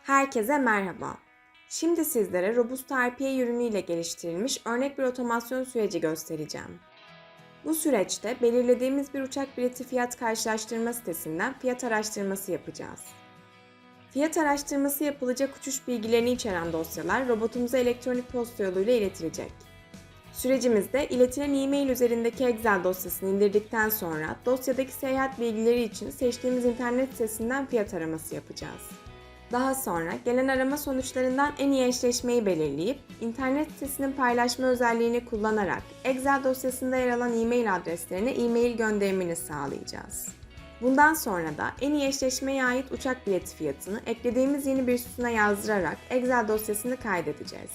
Herkese merhaba. Şimdi sizlere Robust RPA ürünüyle geliştirilmiş örnek bir otomasyon süreci göstereceğim. Bu süreçte belirlediğimiz bir uçak bileti fiyat karşılaştırma sitesinden fiyat araştırması yapacağız. Fiyat araştırması yapılacak uçuş bilgilerini içeren dosyalar robotumuza elektronik posta yoluyla iletilecek. Sürecimizde iletilen e-mail üzerindeki Excel dosyasını indirdikten sonra dosyadaki seyahat bilgileri için seçtiğimiz internet sitesinden fiyat araması yapacağız. Daha sonra gelen arama sonuçlarından en iyi eşleşmeyi belirleyip internet sitesinin paylaşma özelliğini kullanarak Excel dosyasında yer alan e-mail adreslerine e-mail gönderimini sağlayacağız. Bundan sonra da en iyi eşleşmeye ait uçak bileti fiyatını eklediğimiz yeni bir sütuna yazdırarak Excel dosyasını kaydedeceğiz.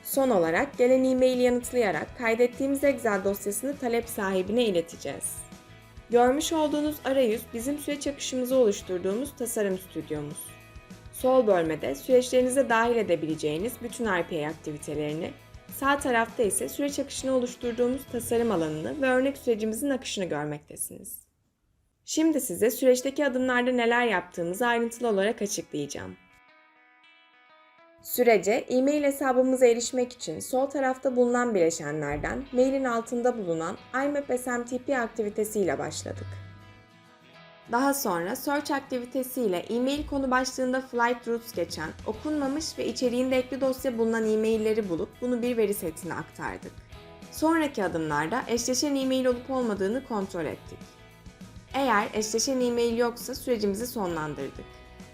Son olarak gelen e-maili yanıtlayarak kaydettiğimiz Excel dosyasını talep sahibine ileteceğiz. Görmüş olduğunuz arayüz bizim süreç akışımızı oluşturduğumuz tasarım stüdyomuz. Sol bölmede süreçlerinize dahil edebileceğiniz bütün RPA aktivitelerini, sağ tarafta ise süreç akışını oluşturduğumuz tasarım alanını ve örnek sürecimizin akışını görmektesiniz. Şimdi size süreçteki adımlarda neler yaptığımızı ayrıntılı olarak açıklayacağım. Sürece e-mail hesabımıza erişmek için sol tarafta bulunan bileşenlerden mailin altında bulunan IMAP SMTP aktivitesiyle başladık. Daha sonra Search aktivitesiyle e-mail konu başlığında Flight Routes geçen, okunmamış ve içeriğinde ekli dosya bulunan e-mailleri bulup bunu bir veri setine aktardık. Sonraki adımlarda eşleşen e-mail olup olmadığını kontrol ettik. Eğer eşleşen e-mail yoksa sürecimizi sonlandırdık.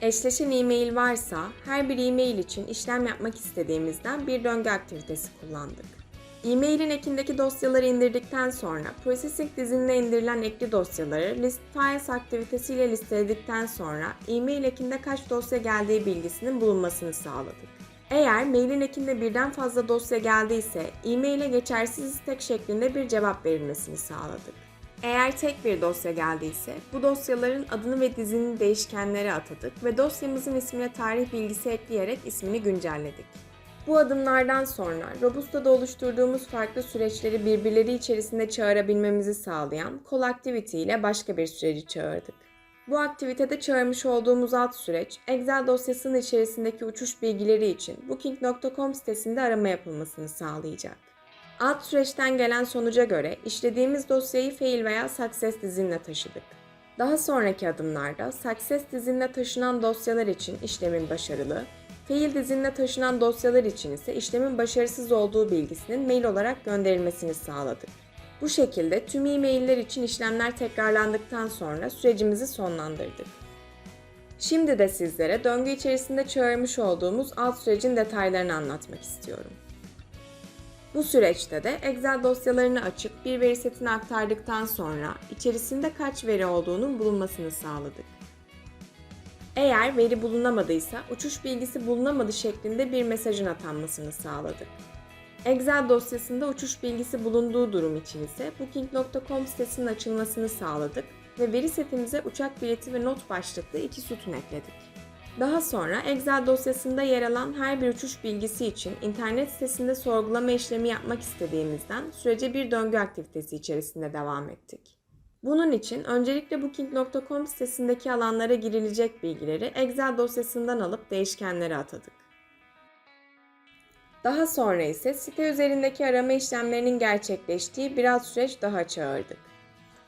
Eşleşen e-mail varsa her bir e-mail için işlem yapmak istediğimizden bir döngü aktivitesi kullandık. E-mail'in ekindeki dosyaları indirdikten sonra Processing dizinine indirilen ekli dosyaları List Files aktivitesiyle listeledikten sonra e-mail ekinde kaç dosya geldiği bilgisinin bulunmasını sağladık. Eğer mailin ekinde birden fazla dosya geldiyse e-mail'e geçersiz istek şeklinde bir cevap verilmesini sağladık. Eğer tek bir dosya geldiyse bu dosyaların adını ve dizinin değişkenlere atadık ve dosyamızın ismine tarih bilgisi ekleyerek ismini güncelledik. Bu adımlardan sonra Robusta'da oluşturduğumuz farklı süreçleri birbirleri içerisinde çağırabilmemizi sağlayan Call Activity ile başka bir süreci çağırdık. Bu aktivitede çağırmış olduğumuz alt süreç, Excel dosyasının içerisindeki uçuş bilgileri için Booking.com sitesinde arama yapılmasını sağlayacak. Alt süreçten gelen sonuca göre işlediğimiz dosyayı fail veya success dizinine taşıdık. Daha sonraki adımlarda success dizinine taşınan dosyalar için işlemin başarılı, fail dizinine taşınan dosyalar için ise işlemin başarısız olduğu bilgisinin mail olarak gönderilmesini sağladık. Bu şekilde tüm e-mailler için işlemler tekrarlandıktan sonra sürecimizi sonlandırdık. Şimdi de sizlere döngü içerisinde çağırmış olduğumuz alt sürecin detaylarını anlatmak istiyorum. Bu süreçte de Excel dosyalarını açıp bir veri setine aktardıktan sonra içerisinde kaç veri olduğunun bulunmasını sağladık. Eğer veri bulunamadıysa uçuş bilgisi bulunamadı şeklinde bir mesajın atanmasını sağladık. Excel dosyasında uçuş bilgisi bulunduğu durum için ise Booking.com sitesinin açılmasını sağladık ve veri setimize uçak bileti ve not başlıklı iki sütun ekledik. Daha sonra Excel dosyasında yer alan her bir uçuş bilgisi için internet sitesinde sorgulama işlemi yapmak istediğimizden sürece bir döngü aktivitesi içerisinde devam ettik. Bunun için öncelikle Booking.com sitesindeki alanlara girilecek bilgileri Excel dosyasından alıp değişkenlere atadık. Daha sonra ise site üzerindeki arama işlemlerinin gerçekleştiği bir alt süreç daha çağırdık.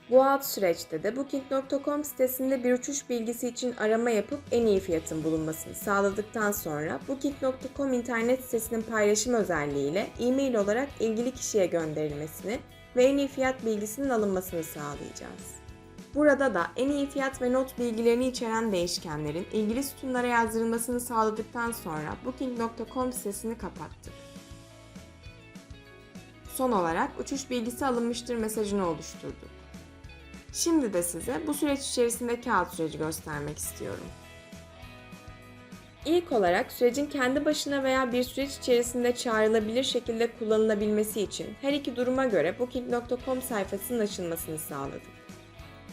Bu alt süreçte de Booking.com sitesinde bir uçuş bilgisi için arama yapıp en iyi fiyatın bulunmasını sağladıktan sonra Booking.com internet sitesinin paylaşım özelliğiyle e-mail olarak ilgili kişiye gönderilmesini ve en iyi fiyat bilgisinin alınmasını sağlayacağız. Burada da en iyi fiyat ve not bilgilerini içeren değişkenlerin ilgili sütunlara yazdırılmasını sağladıktan sonra Booking.com sitesini kapattık. Son olarak uçuş bilgisi alınmıştır mesajını oluşturduk. Şimdi de size bu süreç içerisindeki alt süreci göstermek istiyorum. İlk olarak sürecin kendi başına veya bir süreç içerisinde çağrılabilir şekilde kullanılabilmesi için her iki duruma göre Booking.com sayfasının açılmasını sağladık.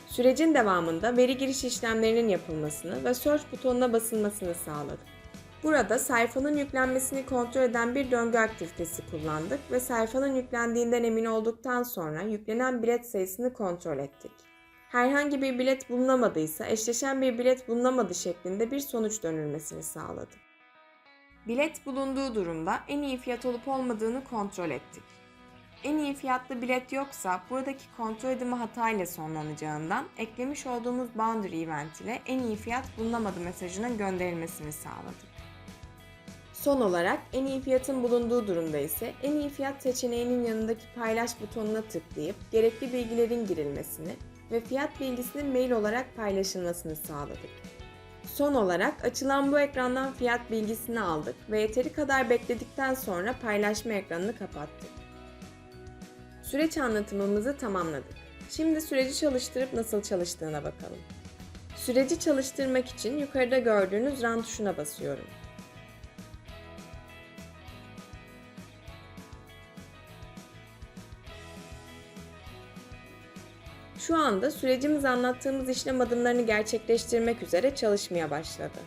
Sürecin devamında veri giriş işlemlerinin yapılmasını ve Search butonuna basılmasını sağladık. Burada sayfanın yüklenmesini kontrol eden bir döngü aktivitesi kullandık ve sayfanın yüklendiğinden emin olduktan sonra yüklenen bilet sayısını kontrol ettik. Herhangi bir bilet bulunamadıysa eşleşen bir bilet bulunamadı şeklinde bir sonuç dönülmesini sağladı. Bilet bulunduğu durumda en iyi fiyat olup olmadığını kontrol ettik. En iyi fiyatlı bilet yoksa buradaki kontrol edimi hatayla sonlanacağından eklemiş olduğumuz boundary event ile en iyi fiyat bulunamadı mesajının gönderilmesini sağladık. Son olarak en iyi fiyatın bulunduğu durumda ise en iyi fiyat seçeneğinin yanındaki paylaş butonuna tıklayıp gerekli bilgilerin girilmesini ve fiyat bilgisinin mail olarak paylaşılmasını sağladık. Son olarak açılan bu ekrandan fiyat bilgisini aldık ve yeteri kadar bekledikten sonra paylaşma ekranını kapattık. Süreç anlatımımızı tamamladık. Şimdi süreci çalıştırıp nasıl çalıştığına bakalım. Süreci çalıştırmak için yukarıda gördüğünüz Run tuşuna basıyorum. Şu anda sürecimiz anlattığımız işlem adımlarını gerçekleştirmek üzere çalışmaya başladı.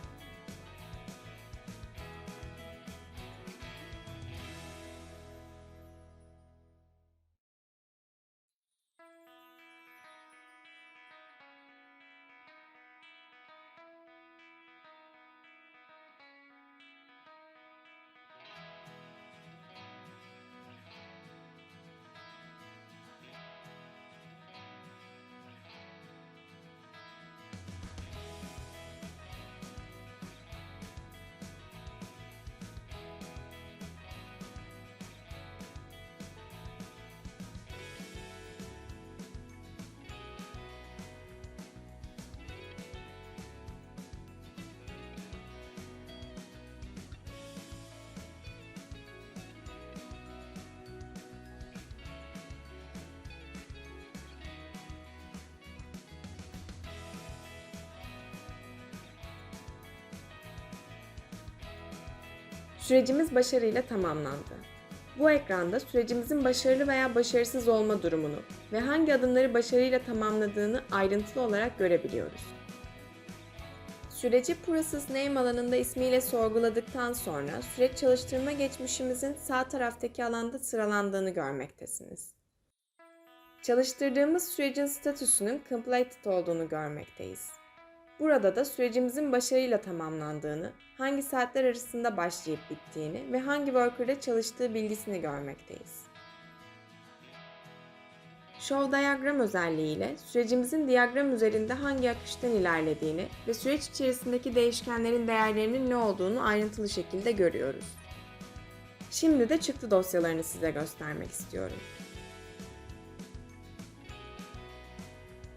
Sürecimiz başarıyla tamamlandı. Bu ekranda sürecimizin başarılı veya başarısız olma durumunu ve hangi adımları başarıyla tamamladığını ayrıntılı olarak görebiliyoruz. Süreci Process Name alanında ismiyle sorguladıktan sonra süreç çalıştırma geçmişimizin sağ taraftaki alanda sıralandığını görmektesiniz. Çalıştırdığımız sürecin statüsünün completed olduğunu görmekteyiz. Burada da sürecimizin başarıyla tamamlandığını, hangi saatler arasında başlayıp bittiğini ve hangi worker'da çalıştığı bilgisini görmekteyiz. Show Diagram özelliğiyle sürecimizin diyagram üzerinde hangi akıştan ilerlediğini ve süreç içerisindeki değişkenlerin değerlerinin ne olduğunu ayrıntılı şekilde görüyoruz. Şimdi de çıktı dosyalarını size göstermek istiyorum.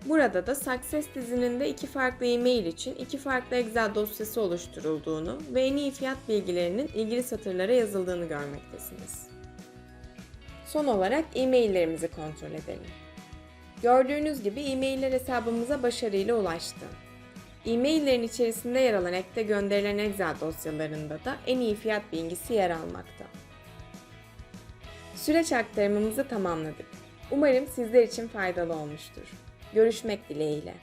Burada da Success dizininde iki farklı e-mail için iki farklı Excel dosyası oluşturulduğunu ve en iyi fiyat bilgilerinin ilgili satırlara yazıldığını görmektesiniz. Son olarak e-maillerimizi kontrol edelim. Gördüğünüz gibi e-mailler hesabımıza başarıyla ulaştı. E-maillerin içerisinde yer alan ekte gönderilen Excel dosyalarında da en iyi fiyat bilgisi yer almakta. Süreç aktarımımızı tamamladık. Umarım sizler için faydalı olmuştur. Görüşmek dileğiyle.